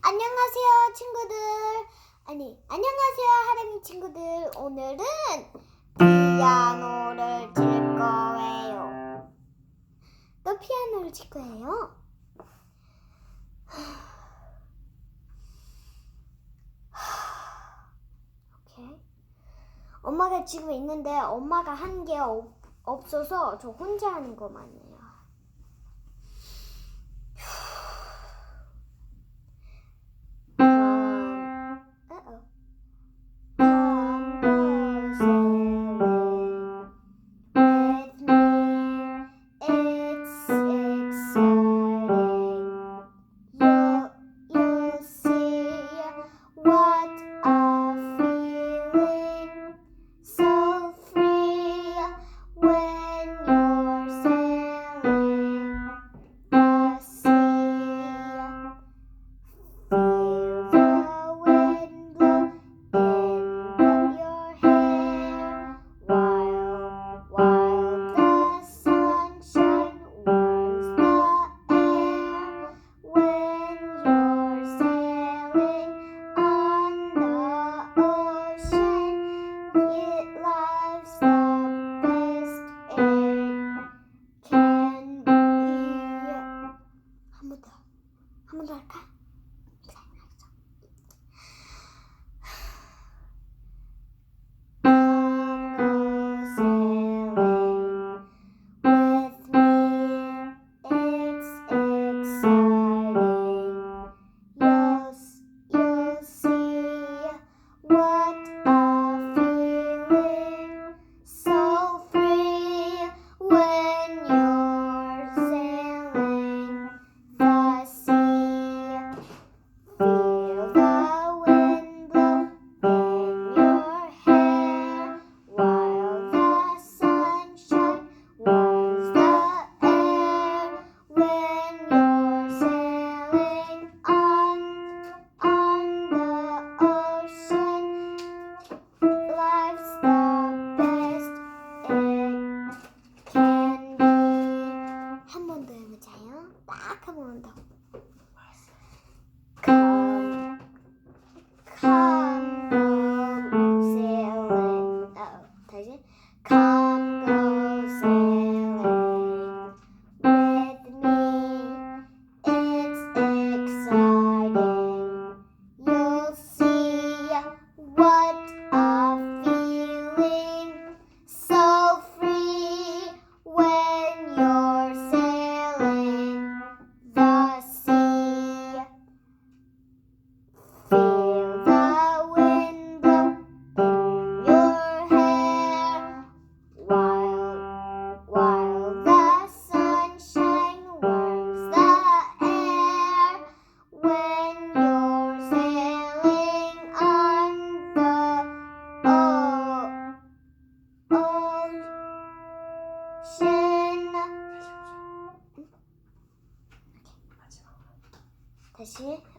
안녕하세요 친구들. 안녕하세요 하림이 친구들. 오늘은 피아노를 칠 거예요. 또 피아노를 칠 거예요. 오케이. 엄마가 지금 있는데 엄마가 한 게 없어서 저 혼자 하는 것만이에요. 한 번 더 할까? 한 번 더 해보자요. 딱 한 번 더. Come go sailing. 다시. Come go sailing with me. It's exciting. You'll see what a feeling. So free when you're sailing the sea. Feel the wind blow in your hair while the sunshine warms the air. When you're sailing on the ocean. 다시.